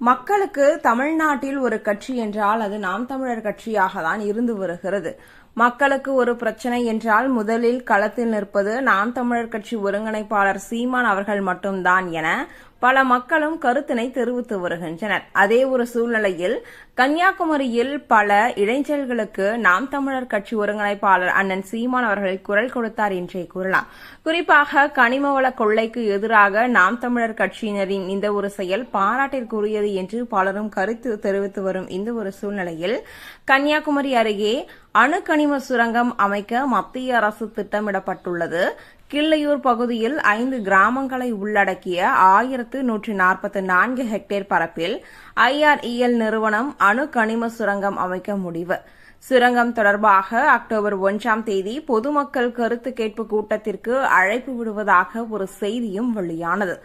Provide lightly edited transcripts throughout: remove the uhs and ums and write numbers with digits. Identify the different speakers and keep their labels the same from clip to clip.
Speaker 1: மக்களுக்கு தமிழ்நாட்டில் ஒரு கட்சி என்றால் அது நாம் தமிழர் கட்சியாக தான் இருந்து வருகிறது. மக்களுக்கு ஒரு பிரச்சனை என்றால் முதலில் களத்தில் நிற்பது நாம் தமிழர் கட்சி ஒருங்கிணைப்பாளர் சீமான் அவர்கள் மட்டும்தான் என பல மக்களும் கருத்தினை தெரிவித்து வருகின்றனர். அதே ஒரு சூழ்நிலையில் கன்னியாகுமரியில் பல இளைஞர்களுக்கு நாம் தமிழர் கட்சி ஒருங்கிணைப்பாளர் அண்ணன் சீமான் அவர்கள் குரல் கொடுத்தார் என்றே கூறலாம். குறிப்பாக கனிமவள கொள்ளைக்கு எதிராக நாம் தமிழர் கட்சியினரின் இந்த ஒரு செயல் பாராட்டிற்குரியது என்று பலரும் கருத்து தெரிவித்து வரும் இந்த ஒரு சூழ்நிலையில் கன்னியாகுமரி அருகே அணுக்கனிம சுரங்கம் அமைக்க மத்திய அரசு திட்டமிடப்பட்டுள்ளது. கிள்ளையூர் பகுதியில் 5 கிராமங்களை உள்ளடக்கிய 1144 ஹெக்டேர் பரப்பில் IREL நிறுவனம் அணுக்கனிம சுரங்கம் அமைக்க முடிவு. சுரங்கம் தொடர்பாக அக்டோபர் 1ஆம் தேதி பொதுமக்கள் கருத்து கேட்பு கூட்டத்திற்கு அழைப்பு விடுவதாக ஒரு செய்தியும் வெளியானது.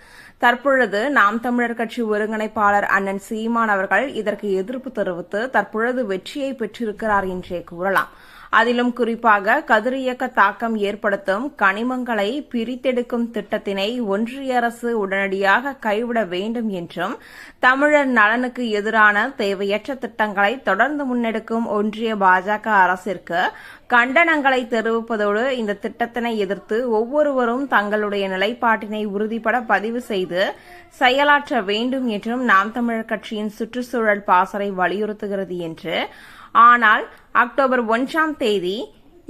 Speaker 1: தற்பொழுது நாம் தமிழர் கட்சி ஒருங்கிணைப்பாளர் அண்ணன் சீமான் அவர்கள் இதற்கு எதிர்ப்பு தெரிவித்து தற்பொழுது வெற்றியை பெற்றிருக்கிறார் என்றே கூறலாம். அதிலும் குறிப்பாக கதிரியக்க தாக்கம் ஏற்படுத்தும் கனிமங்களை பிரித்தெடுக்கும் திட்டத்தினை ஒன்றிய அரசு உடனடியாக கைவிட வேண்டும் என்றும், தமிழர் நலனுக்கு எதிரான தேவையற்ற திட்டங்களை தொடர்ந்து முன்னெடுக்கும் ஒன்றிய பாஜக அரசிற்கு கண்டனங்களை தெரிவிப்பதோடு இந்த திட்டத்தினை எதிர்த்து ஒவ்வொருவரும் தங்களுடைய நிலைப்பாட்டினை உறுதிபட பதிவு செய்து செயலாற்ற வேண்டும் என்றும் நாம் தமிழர் கட்சியின் சுற்றுச்சூழல் பாசறை வலியுறுத்துகிறது என்று. ஆனால் அக்டோபர் 1ஆம் தேதி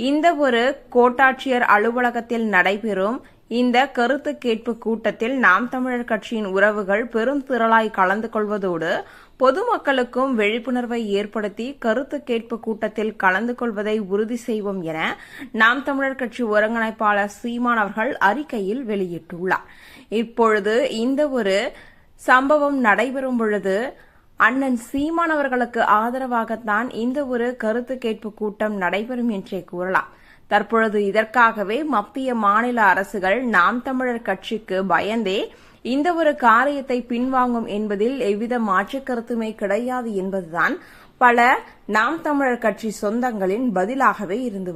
Speaker 1: இந்த ஒரு கோட்டாட்சியர் அலுவலகத்தில் நடைபெறும் இந்த கருத்து கேட்பு கூட்டத்தில் நாம் தமிழர் கட்சியின் உறவுகள் பெரும் திரளாய் கலந்து கொள்வதோடு பொதுமக்களுக்கும் விழிப்புணர்வை ஏற்படுத்தி கருத்து கேட்பு கூட்டத்தில் கலந்து கொள்வதை உறுதி செய்வோம் என நாம் தமிழர் கட்சி ஒருங்கிணைப்பாளர் சீமான் அவர்கள் அறிக்கையில் வெளியிட்டுள்ளார். இப்பொழுது இந்த ஒரு சம்பவம் நடைபெறும் பொழுது அண்ணன் சீமான் அவர்களுக்கு ஆதரவாகத்தான் இந்த ஒரு கருத்து கேட்பு கூட்டம் நடைபெறும் என்றே கூறலாம். தற்பொழுது இதற்காகவே மத்திய மாநில அரசுகள் நாம் தமிழர் கட்சிக்கு பயந்தே இந்த ஒரு காரியத்தை பின்வாங்கும் என்பதில் எவ்வித மாற்று கருத்துமே கிடையாது என்பதுதான் பல நாம் தமிழர் கட்சி சொந்தங்களின் பதிலாகவே இருந்து